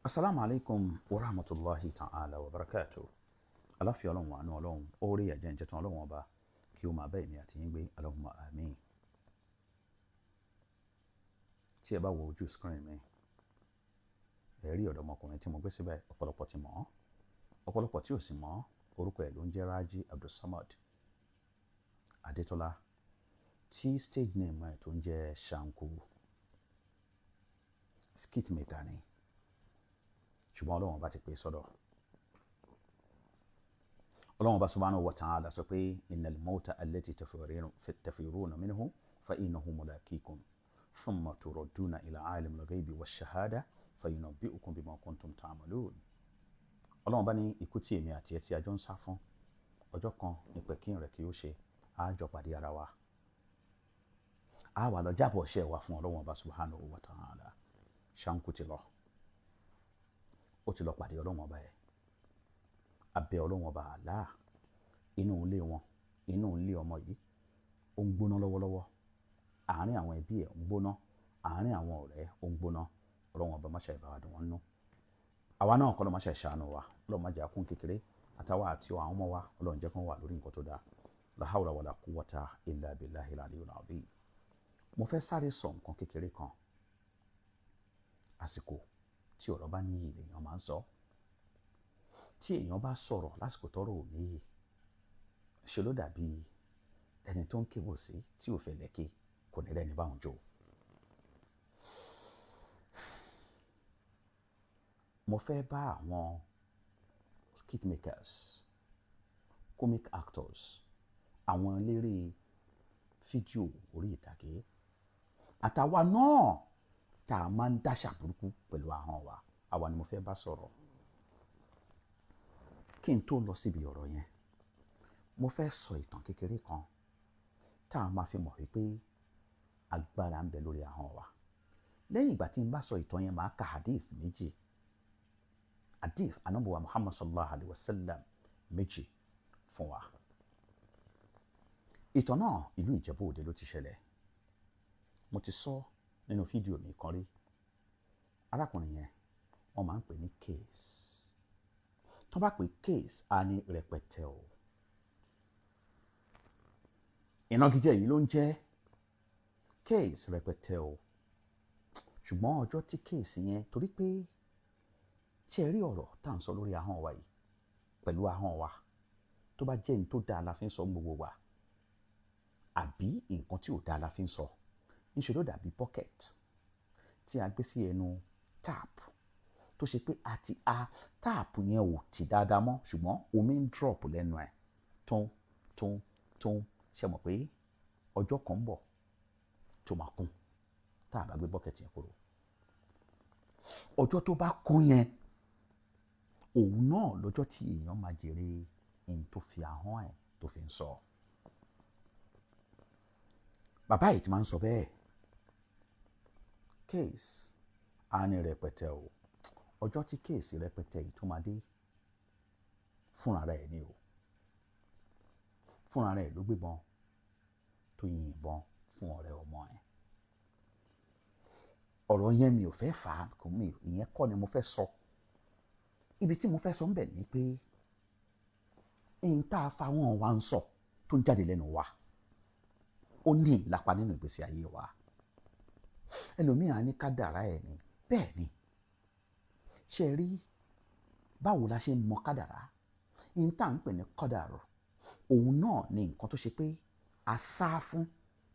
Assalamu alaikum wa rahmatullahi ta'ala wa barakatuh. Aláfíà Ọlọ́run wa àánú Ọlọ́run, oore ẹ̀jẹ̀ ǹjẹ́ tán Ọlọ́run ọba kí ó máa bá èmi àti yín gbé Allahumma àmín. Tí ẹ bá wo ojú screen mi, ẹ rí ọ̀dọ́mọkùnrin tí mo gbé síbẹ̀, ọ̀pọ̀lọpọ̀ ti mọ̀ ọ́. Ọ̀pọ̀lọpọ̀ tí ò sì mọ̀ ọ́, orúkọ ẹ̀ ló ń jẹ́ Raji Abdulsamad Adétọ́lá, tí stage name ẹ̀ tó ń jẹ́ Shanku. Skit maker ni, ṣùgbọ́n Ọlọ́run ọba ti pè sọ́dọ̀. Ọlọ́run ọba subhanahu wa ta'ala sọ pé innal mawta allati tafiruna minhu fa innahu mulaqikum thumma turadduna ila alimil ghaibi wash-shahada fa yunabbi'ukum bima kuntum ta'malun. Ọlọ́run ọba ní ikú tí èmi àti ẹ tí a jọ ń sá fún, ọjọ́ kan ní pẹ̀kín rẹ̀ kí ó ṣe, a jọ pàdé ara wa. A wà lọ jábọ̀ iṣẹ́ wa fún Ọlọ́run ọba subhanahu wa ta'ala. Shanku ti lọ. Ó ti lọ pàdé Ọlọ́run ọba ẹ̀. Abẹ́ Ọlọ́run ọba Allah, inú ilé wọn, inú ilé ọmọ yìí ó ń gbóná lọ́wọ́lọ́wọ́. Àárín àwọn ẹbí ẹ̀ ń gbóná, àárín àwọn ọ̀rẹ́ ó ń gbóná. Ọlọ́run ọba má ṣe bá wa dùn wọ́n nú. Àwa náà kọ́ ló má ṣe ṣàánú wa. Ọlọ́run má jẹ́ akún kékeré àtàwa àti àwọn ọmọ wa, Ọlọ́run jẹ́ kán wà lórí nǹkan tó dáa. La hawla wala quwwata illa billahil aliyyil azim. Mo fẹ́ sáré sọ nǹkan kékeré kan. Àsìkò tí ọ̀rọ̀ bá níyì lèèyàn máa ń sọ. Tí èèyàn bá sọ̀rọ̀ lásìkò tọ́rọ̀ ò níyì, ṣe ló dàbí ẹni tó ń kébò sí tí ò fẹ́ lẹ́kẹ̀ kò ní rẹ́ni báwọn jò. Mo fẹ́ bá àwọn skit makers, comic actors, àwọn eléré fídíò orí ìtàgé àtàwa náà tá a máa ń dáṣà burúkú pẹ̀lú ahọ́n wa, àwa ni mo fẹ́ bá sọ̀rọ̀. Kí n tó lọ síbi ọ̀rọ̀ yẹn, mo fẹ́ sọ ìtàn kékeré kan tá a máa fi mọ̀ wípé agbára ń bẹ lórí ahọ́n wa. Lẹ́yìn ìgbà tí n bá sọ ìtàn yẹn, màá ka hadith méjì. Hadith Ànábì wa Muhammad sallallahu alaihi wasallam méjì fún wa. Ìtàn náà ìlú Ìjẹ̀bú Òde ló ti ṣẹlẹ̀. Mo ti sọ nínú fídíò mi kan rí. Arákùnrin yẹn wọ́n máa ń pè ní Case. Tó bá pè Case, a ní rẹpẹtẹ o. Ìnagijẹ yìí ló ń jẹ́ Case rẹpẹtẹ o. Ṣùgbọ́n ọjọ́ tí Case yẹn, torí pé ṣé ẹ rí ọ̀rọ̀ tá à ń sọ lórí ahọ́n wa yìí, pẹ̀lú ahọ́n wa, tó bá jẹ́ ní tó dáa la fi ń sọ gbogbo wa, àbí nǹkan tí ò dáa la fi ń sọ, níṣẹ́ ló dàbí bucket tí a gbé sí ẹnu tap, tó ṣe pé àti tap yẹn ò tì dáadáa mọ́, ṣùgbọ́n omi ń drop lẹ́nu ẹ̀ tó ṣe mọ̀ pé ọjọ́ kan ń bọ̀ tó máa kún tá a bá gbé bucket yẹn kúrò. Ọjọ́ tó bá kún yẹn, òun náà lọ́jọ́ tí èèyàn máa jèrè ẹni tó fi ahọ́n ẹ̀ tó fi ń sọ. Bàbá yìí ti máa ń sọ bẹ́ẹ̀. Case á ní rẹpẹtẹ o. Ọjọ́ tí Case rẹpẹtẹ yìí tó máa dé, fúnra rẹ̀ ni o. Fúnra rẹ̀ ló gbébọn tó yìnbọn fún ọ̀rẹ́ ọmọ ẹ̀. Ọ̀rọ̀ yẹn mi ò fẹ́ fà á, ìyẹn kọ́ ni mo fẹ́ sọ. Ibi tí mo fẹ́ sọ ń bẹ̀ ni pé n tá a fa wọn wá ń sọ tó ń jáde lẹ́nu wa, ó ní ìlapa nínú ìgbésí ayé wa. Ẹlòmíràn ní kádàrá ẹ̀ ni. Bẹ́ẹ̀ ni. Ṣé rí báwo la ṣe mọ kádàrá? N tá à ń pè ní kádàrá, òun náà ni nǹkan tó ṣe pé a sá fún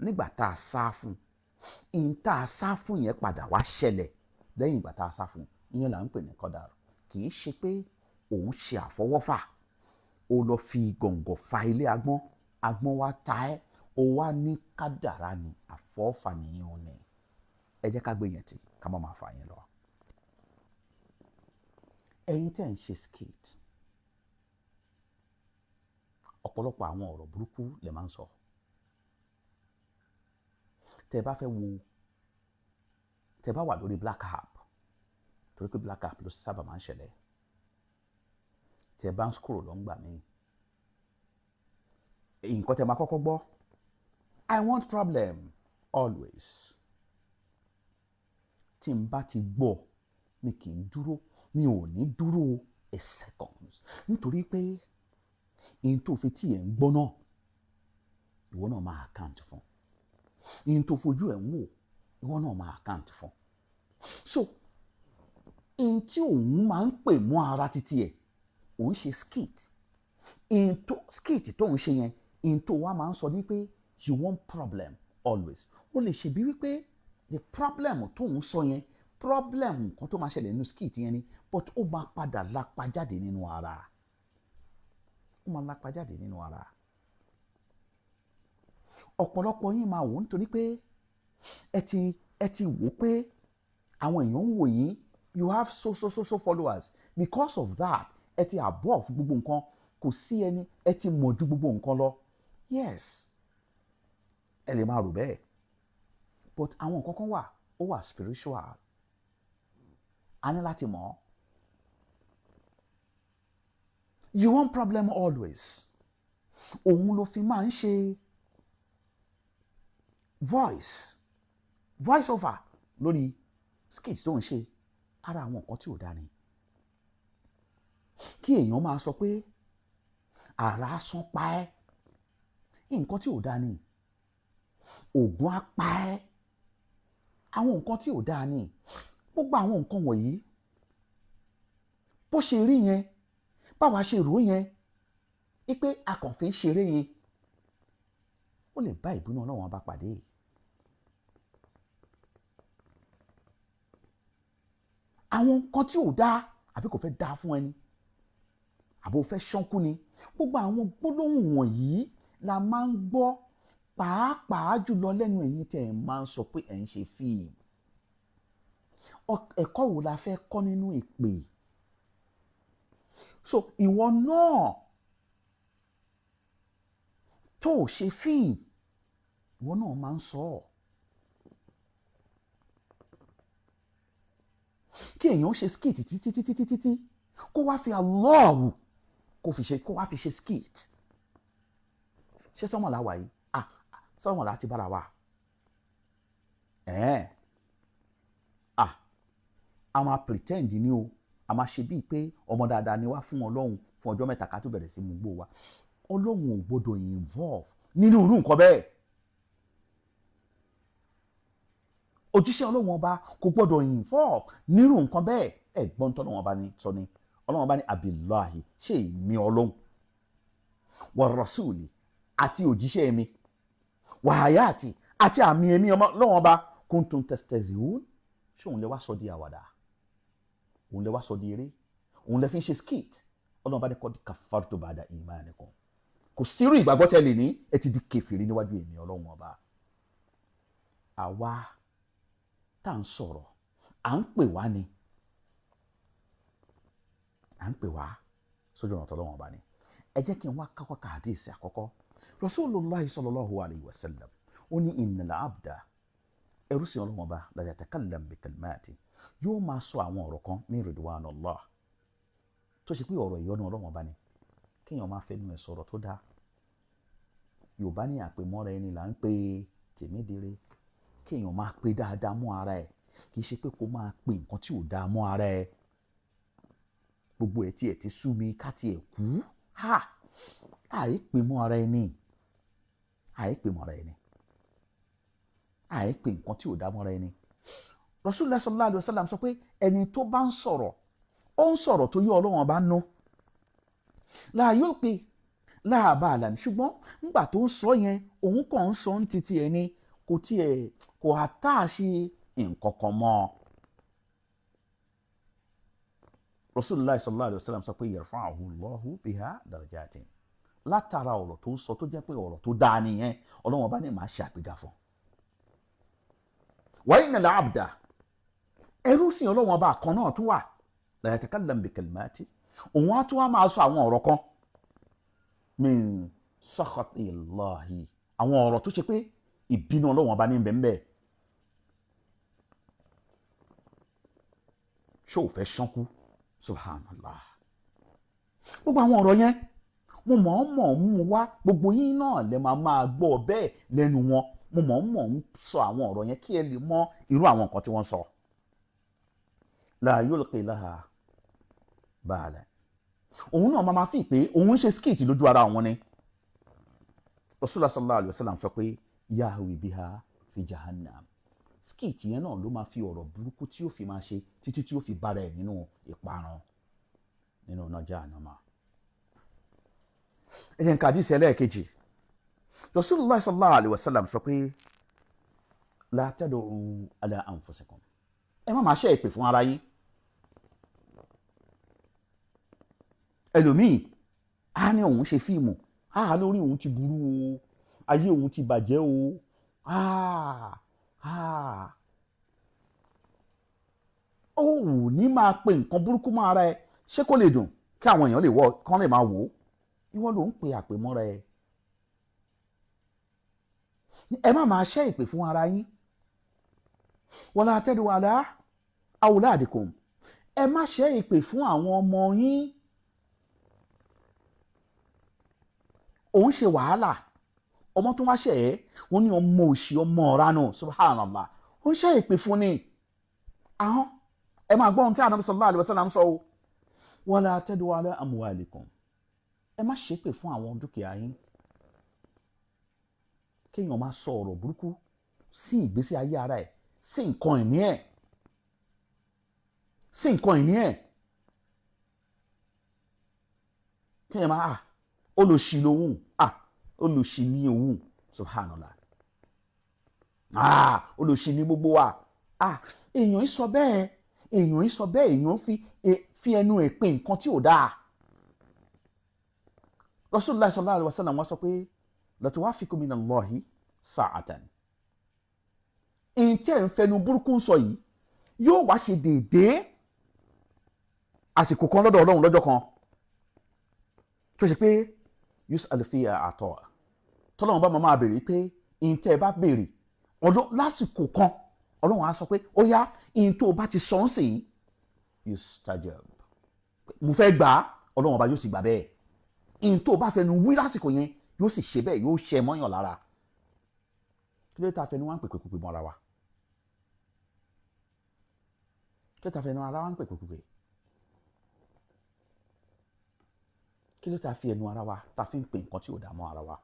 nígbà tá a sá fún. N tá a sá fún yẹn padà wá ṣẹlẹ̀ lẹ́yìn ìgbà tá a sá fún. Ìyẹn là ń pè ní kádàrá. Kì í ṣe pé òun ṣe àfọwọ́fà, ó lọ fi gọ̀ǹgọ̀ fa ilé agbọ́n, agbọ́n wá ta ẹ́, ó wá ní kádàrá ni, àfọwọ́fà nìyẹn ò ní. Ẹ jẹ́ ká gbé yẹn tì ká má máa fà yẹn lọ. Ẹ̀yin tẹ́ ń ṣe skit, ọ̀pọ̀lọpọ̀ àwọn ọ̀rọ̀ burúkú lè máa ń sọ. Tẹ́ bá fẹ́ wo, tẹ́ bá wà lórí Black App, torí pé Black App ló sábà máa ń ṣẹlẹ̀. Tẹ́ bá ń scroll lọ ń gbà mí, nǹkan tẹ́ máa kọ́kọ́ gbọ́, I want problem always. Tí n bá ti gbọ́ mi kì í dúró, mi ò ní dúró a second, nítorí pé ihun tó fi tí ẹ̀ ń gbọ́ náà ìwọ náà máa account fún, ihun tó fojú ẹ̀ ń wò ìwọ náà máa account fún. So ihun tí òun máa ń pè mọ́ ara títí ẹ̀ òun ṣe skit, skit tó ń ṣe yẹn ihun tó wá máa ń sọ ní pé you want problem always. ó lè ṣe bí wípé the problem tó ń sọ yẹn problem nǹkan tó máa ṣẹlẹ̀ nínú skit yẹn ni, but ó máa padà lápá jáde nínú ara, ó máa lápá jáde nínú ara. ọ̀pọ̀lọpọ̀ yín máa wò nítorí pé ẹ ti wò pé àwọn èèyàn ń wò yín, you have so followers, because of that ẹ ti above gbogbo nǹkan, kò sí ẹni, ẹ ti mọ̀ ju gbogbo nǹkan lọ. Yes, ẹ lè máa rò bẹ́ẹ̀, but àwọn nǹkan kan wà ó wà spiritual, a ní láti mọ̀. You want problem always, òun ló fi máa ń ṣe voice over lórí skit tó ń ṣe. Ara àwọn nǹkan tí ò dá ni kí èèyàn máa sọ pé ara sán pa ẹ́, nǹkan tí ò dá ni. Ògùn á pa ẹ́, àwọn nǹkan tí ò dá ni. Gbogbo àwọn nǹkan wọ̀nyí bó ṣe rí yẹn, báwa ṣe rò yẹn wípé a kàn fi ń ṣeré yẹn, ó lè bá ìbínú Ọlọ́run bá pàdé. Àwọn nǹkan tí ò dá àbí kò fẹ́ dá fún ẹni, àbò fẹ́ ṣánkú ni, gbogbo àwọn gbólóhùn wọ̀nyí la máa ń gbọ́, pàápàá jùlọ lẹ́nu ẹ̀yin tẹ́ ẹ̀ máa ń sọ pé ẹ̀ ń ṣe fíìmù. Ẹ̀kọ́ wo la fẹ́ kọ́ nínú ìpè? So ìwọ náà tó o ṣe fíìmù, ìwọ náà máa ń sọ ọ́. Kí èèyàn ṣe skit títí kó wá fi Allahu kó wá fi ṣe skit. Ṣé sọ́mọ̀ la wà yìí? Sọ́mọ̀ la ti bára wa. A máa pretend ni o, a máa ṣe bíi pé ọmọ dáadáa ni wá fún Ọlọ́run fún ọjọ́ mẹ́ta ká tó bẹ̀rẹ̀ sí mú gbó wa. Ọlọ́run ò gbọdọ̀ involve nínú irú nǹkan bẹ́ẹ̀. Òjíṣẹ́ Ọlọ́run ọba kò gbọdọ̀ involve nírú nǹkan bẹ́ẹ̀. Ẹ̀gbọ́n tó Ọlọ́run ọba ní sọ ni, Ọlọ́run ọba ní abillahi, ṣé èmi Ọlọ́run, wa rasuli àti òjíṣẹ́ mi, wa hayati àti àmì èmi Ọlọ́run ọba, kuntum tastehzi'un, ṣé òun lè wá sọ di àwàdà, òun lè wá sọ di eré, òun lè fi ṣe skit. Ọlọ́run bá ní qad kafartu ba'da imanikum, kò sírú ìgbàgbọ́ tẹ́lẹ̀ ní ẹ ti di kèfèrí níwájú èmi Ọlọ́run ọba. Àwa tá à ń sọ̀rọ̀ à ń pè wá ni, à ń pè wá sójú ọ̀nà tọ́lọ́run ọba ni. Ẹ jẹ́ kí n wá kákọ́ ka hadisi àkọ́kọ́. Rasulullahi sallallahu alayhi wa sallam ó ní innal abda, ẹrú sí Ọlọ́run ọba, la yatakallam bi kalimati, yóò máa sọ àwọn ọ̀rọ̀ kan min ridwanillah tó ṣe pé ọ̀rọ̀ ìyọ́nú Ọlọ́run ọba ni. Kéèyàn máa fẹ́nu ẹ̀ sọ̀rọ̀ tó dáa. Yorùbá ní àpèmọ́ra ẹni là ń pe tèmídìrí. Kéèyàn máa pe dáadáa mọ́ ara ẹ̀, kì í ṣe pé kó máa pe nǹkan tí ò dáa mọ́ ara ẹ̀. Gbogbo ẹ̀ tí ẹ̀ ti sú mi ká tiẹ̀ kú. Àìpè mọ́ ara ẹni, àìpè mọ́ ara ẹni, àìpè nǹkan tí ò dáa mọ́ ara ẹni. Rasulullah sallallahu alaihi wasallam sọ pé ẹni tó bá ń sọ̀rọ̀, ó ń sọ̀rọ̀ tó yọ Ọlọ́run ọba nú. La yulqi la balan, ṣùgbọ́n nígbà tó ń sọ yẹn òun kàn ń sọ ní títí ẹni, kò àtàṣe nǹkan kan mọ́. Rasulullah sallallahu alaihi wasallam sọ pé yarfa'uhu Allahu biha darajatin, látara ọ̀rọ̀ tó ń sọ tó jẹ́ pé ọ̀rọ̀ tó dáa nìyẹn, Ọlọ́run ọba ní máa ṣe àgbéga fún. Wa innal abda, ẹrú sí Ọlọ́run ọba kan náà tún wà, la yatakallam bi kalimati, òun á tún wá máa sọ àwọn ọ̀rọ̀ kan min sakhatillahi, àwọn ọ̀rọ̀ tó ṣe pé ìbínú Ọlọ́run ọba ní bẹ́ẹ̀. Ṣé ò fẹ́ ṣánkú? Subhanallah. Gbogbo àwọn ọ̀rọ̀ yẹn mo mọ̀ ń mú wá, gbogbo yín náà lè máa gbọ́ bẹ́ẹ̀ lẹ́nu wọn. Mo mọ̀ ń sọ àwọn ọ̀rọ̀ yẹn kí ẹ lè mọ irú àwọn nǹkan tí wọ́n sọ. la yulqi laha bala. Òun náà máa fi pé òun ṣe skit lójú ara òun ni. Rasulullah sallallahu alaihi wasallam sọ pé yahwi biha fi jahannam. Skit yẹn náà ló máa fi ọ̀rọ̀ burúkú tí ó fi máa ṣe títí tí ó fi bára ẹ̀ nínú ìparun nínú iná jahannama. Ẹ jẹ́ n ka hádíìsì ẹlẹ́ẹ̀kejì. Rasulullah sallallahu alaihi wasallam sọ pé la tad'u ala anfusikum. Ẹ má máa ṣe èpè fún ara yín. Ẹlòmíì á ní òun ṣe fíìmù, lórí òun ti burú o, ayé òun ti bàjẹ́ o, ó ní máa pe nǹkan burúkú mọ́ ara ẹ, ṣé kó lè dùn kí àwọn èèyàn lè kán lè máa wò ó? Ìwọ ló ń pe àpè mọ́ra ẹ. Ẹ má máa ṣẹ́ ìpè fún ara yín. Wala tad'u ala awladikum. Ẹ má ṣẹ́ ìpè fún àwọn ọmọ yín. Òun ṣe wàhálà, ọmọ tó wá ṣẹ̀ ẹ́, wọ́n ní ọmọ òṣì ọmọ ọ̀ránù, subhanallah. Ó ń ṣẹ́ ìpè fún ni. Ahọ́n, ẹ máa gbọ́ ohun tí Ànábì sallallahu alaihi wasallam sọ o. Wala tad'u ala amwalikum. Ẹ má ṣépè fún àwọn dúkìá yín. Kéèyàn máa sọ ọ̀rọ̀ burúkú sí ìgbésí ayé ara ẹ̀, sí nǹkan ìní ẹ̀. Sí nǹkan ìní ẹ̀. Kéèyàn máa olùṣì lòun, olùṣì ní òun, subhanallah. Olùṣì ní gbogbo wa. Èèyàn ń sọ bẹ́ẹ̀, èèyàn fi ẹnu ẹ̀ pé nǹkan tí ò dáa. Rasulullah sallallahu alaihi wasallam wọ́n sọ pé latuwafiqu minallahi sa'atan. Ìntẹ́ ń fẹnu burúkú ń sọ yìí yóò wá ṣe déédéé àsìkò kan lọ́dọ̀ Ọlọ́run lọ́jọ́ kan tó ṣe pé yus'al fiha ata. Tọ́lọ́run bá máa béèrè pé ìntẹ́ bá béèrè lásìkò kan Ọlọ́run á sọ pé ó yá ìntó bá ti sọ ń sìn yustajab. Mo fẹ́ gbà á, Ọlọ́run ọba yóò sì gbà bẹ́ẹ̀. Ìntó bá fẹnu wí lásìkò yẹn yóò sì ṣe bẹ́ẹ̀, yóò ṣe mọ́yàn lára. Kí ló ta fẹnu wá ń pèpè mọ́ra wa? Kí ló ta fẹnu ara wa ń pèpè? Kí ló ta fi ẹnu ara wa ta fi ń pè nǹkan tí ò dá mọ́ ara wa?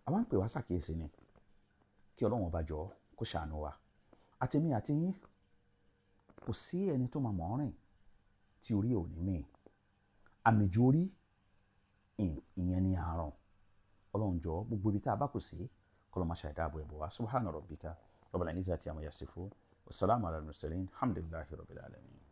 Àwọn ń pè wá ṣàkíyèsí ni kí Ọlọ́run ọba jọ̀ọ́ kó ṣàánú wa. Àtèmi àti yín kò sí ẹni tó máa mọ̀ rìn tí orí ò ní mì. Àmìjú orí ìyẹn ni àrùn. Ọlọ́run jọ̀ọ́ gbogbo ibi tá a bá kù sí kó lọ máa ṣàìdáàbò ẹ̀bùn wa. Subhana rabbika rabbil izzati amma yasifun. Wassalamu ala al-mursalin. Alhamdulillahi rabbil alamin.